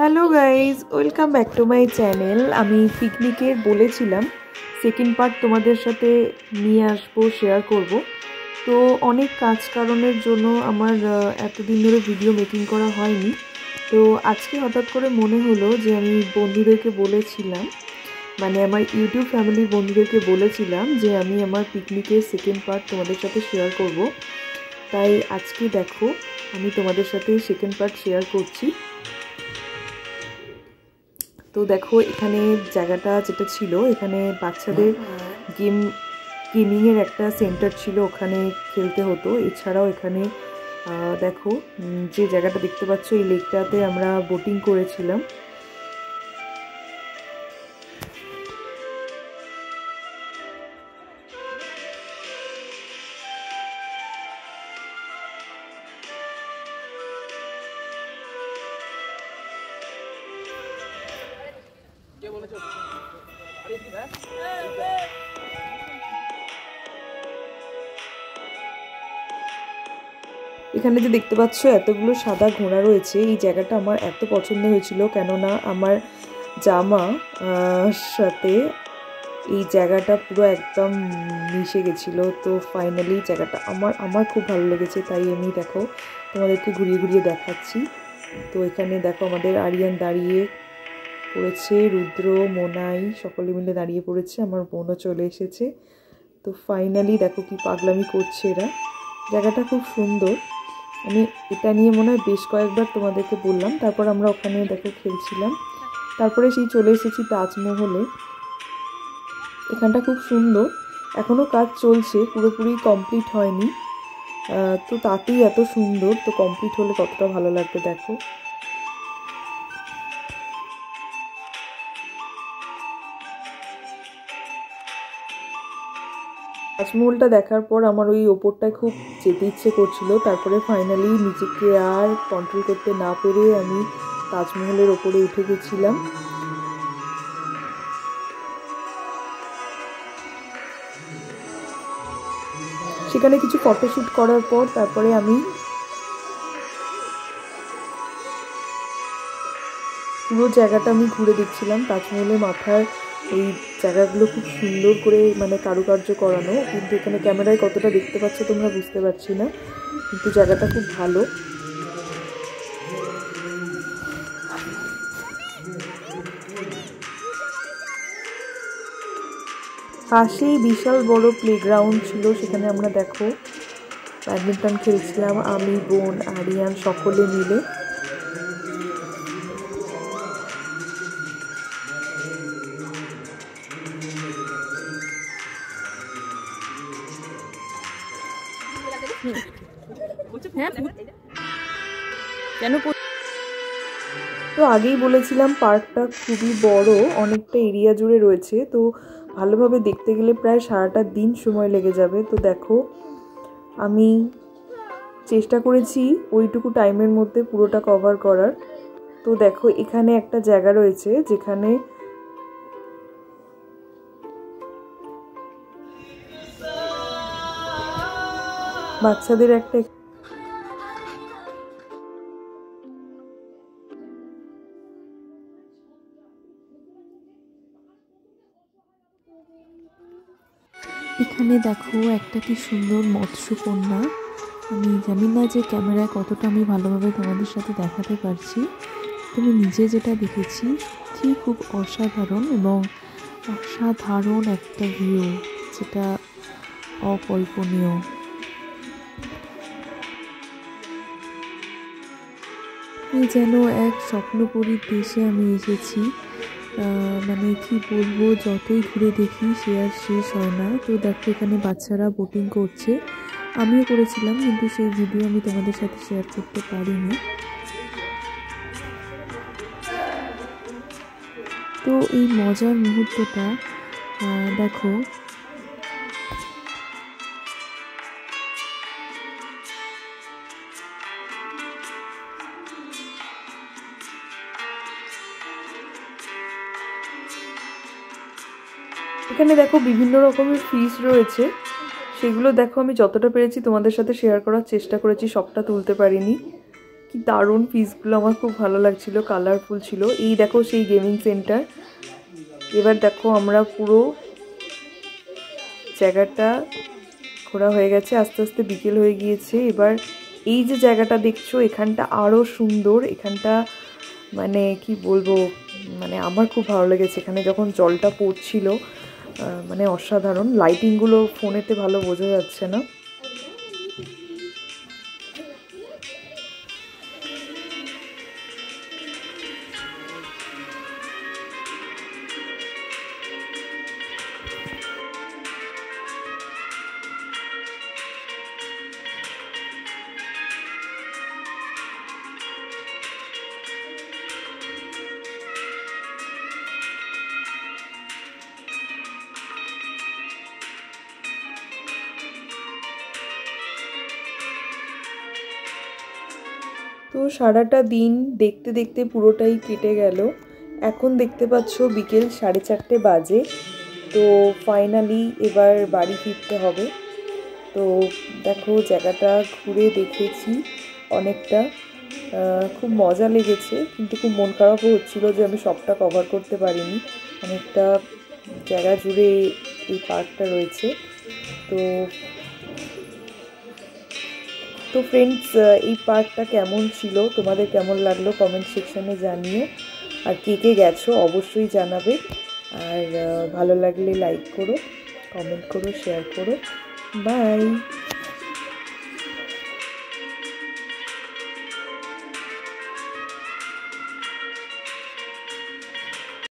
Hello guys, welcome back to my channel. আমি পিকনিকের বলেছিলাম সেকেন্ড পার্ট তোমাদের সাথে নিয়ে আসবো, শেয়ার করব। তো অনেক কাজ কারণের জন্য আমার এতদিন ধরে ভিডিও মেকিং করা হয়নি। তো আজকে হঠাৎ করে মনে হলো যে আমি বন্ধুদেরকে বলেছিলাম, মানে আমার ইউটিউব ফ্যামিলির বন্ধুদেরকে বলেছিলাম যে আমি আমার পিকনিকের সেকেন্ড পার্ট তোমাদের সাথে শেয়ার করব। তাই আজকে দেখো আমি তোমাদের সাথে সেকেন্ড পার্ট শেয়ার করছি। তো দেখো এখানে জায়গাটা যেটা ছিল, এখানে বাচ্চাদের গেমিংয়ের একটা সেন্টার ছিল, ওখানে খেলতে হতো। এছাড়াও এখানে দেখো যে জায়গাটা দেখতে পাচ্ছ, এই লেকটাতে আমরা বোটিং করেছিলাম। এখানে যে দেখতে পাচ্ছ এতগুলো সাদা ঘোড়া রয়েছে, এই জায়গাটা আমার এত পছন্দ হয়েছিল, কেননা আমার জামা সাথে এই জায়গাটা পুরো একদম মিশে গেছিলো। তো ফাইনালি জায়গাটা আমার খুব ভালো লেগেছে, তাই আমি দেখো তোমাদেরকে ঘুরিয়ে ঘুরিয়ে দেখাচ্ছি। তো এখানে দেখো আমাদের আরিয়ান দাঁড়িয়ে পড়েছে, রুদ্র, মোনাই সকলে মিলে দাঁড়িয়ে পড়েছে, আমার বোনও চলে এসেছে। তো ফাইনালি দেখো কি পাগলামি করছে এরা। জায়গাটা খুব সুন্দর, আমি এটা নিয়ে মনে হয় বেশ কয়েকবার তোমাদেরকে বললাম। তারপর আমরা ওখানে দেখো খেলছিলাম, তারপরে সেই চলে এসেছি তাজমহলে। এখানটা খুব সুন্দর, এখনও কাজ চলছে, পুরোপুরি কমপ্লিট হয়নি। তো তাতেই এত সুন্দর, তো কমপ্লিট হলে কতটা ভালো লাগবে দেখো। তাজমহলটা দেখার পর আমার ওই ওপরটায় খুব যেতে ইচ্ছে করছিল, তারপরে ফাইনালি নিজেকে আর কন্ট্রোল করতে না পেরে আমি তাজমহলের ওপরে উঠে গেছিলাম। সেখানে কিছু ফটোশ্যুট করার পর তারপরে আমি পুরো জায়গাটা আমি ঘুরে দেখছিলাম। তাজমহলের মাথার ওই জায়গাগুলো খুব সুন্দর করে মানে কারুকার্য করানো, কিন্তু এখানে ক্যামেরায় কতটা দেখতে পাচ্ছ তোমরা বুঝতে পারছি না, কিন্তু জায়গাটা খুব ভালো। পাশেই বিশাল বড় প্লেগ্রাউন্ড ছিল, সেখানে আমরা দেখো ব্যাডমিন্টন খেলছিলাম, আমি, বোন, আরিয়ান সকলে মিলে। তো আগেই বলেছিলাম পার্কটা খুবই বড়, অনেকটা এরিয়া জুড়ে রয়েছে, তো ভালোভাবে দেখতে গেলে প্রায় সারাটা দিন সময় লেগে যাবে। তো দেখো আমি চেষ্টা করেছি ওইটুকু টাইমের মধ্যে পুরোটা কভার করার। তো দেখো এখানে একটা জায়গা রয়েছে যেখানে বাচ্চাদের একটা এখানে দেখো একটা কি সুন্দর মৎস্যকন্যা। আমি জানি না যে ক্যামেরায় কতটা আমি ভালোভাবে তোমাদের সাথে দেখাতে পারছি, তুমি নিজে যেটা দেখেছি ঠিক খুব অসাধারণ এবং অসাধারণ একটা ভিউ, যেটা অকল্পনীয়। এই যেন এক স্বপ্নপুরীর দেশে আমি এসেছি, মানে কি বলবো, যতই ঘুরে দেখি সে আর শেষ হয় না। তো দেখো এখানে বাচ্চারা বোটিং করছে, আমিও করেছিলাম, কিন্তু সেই ভিডিও আমি তোমাদের সাথে শেয়ার করতে পারিনি। তো এই মজার মুহূর্তটা দেখো। এখানে দেখো বিভিন্ন রকমের ফিশ রয়েছে, সেগুলো দেখো আমি যতটা পেরেছি তোমাদের সাথে শেয়ার করার চেষ্টা করেছি, সবটা তুলতে পারিনি, কি দারুণ পিসগুলো, আমার খুব ভালো লাগছিল, কালারফুল ছিল। এই দেখো সেই গেমিং সেন্টার। এবার দেখো আমরা পুরো জায়গাটা ঘোরা হয়ে গেছে, আস্তে আস্তে বিকেল হয়ে গিয়েছে। এবার এই যে জায়গাটা দেখছো, এখানটা আরও সুন্দর। এখানটা মানে কি বলবো, মানে আমার খুব ভালো লেগেছে। এখানে যখন জলটা পড়ছিল মানে অসাধারণ। লাইটিংগুলো ফোনেতে ভালো বোঝা যাচ্ছে না। তো সারাটা দিন দেখতে দেখতে পুরোটাই কেটে গেল। এখন দেখতে পাচ্ছ বিকেল 4:30 বাজে। তো ফাইনালি এবার বাড়ি ফিরতে হবে। তো দেখো জায়গাটা ঘুরে দেখেছি অনেকটা, খুব মজা লেগেছে, কিন্তু খুব মন খারাপও হচ্ছিলো যে আমি সবটা কভার করতে পারিনি। অনেকটা জায়গা জুড়ে এই পার্কটা রয়েছে। তো ফ্রেন্ডস, এই পার্কটা কেমন ছিল, তোমাদের কেমন লাগলো কমেন্ট সেকশানে জানিও। আর কে কে গেছো অবশ্যই জানাবে। আর ভালো লাগলে লাইক করো, কমেন্ট করো, শেয়ার করো। বাই।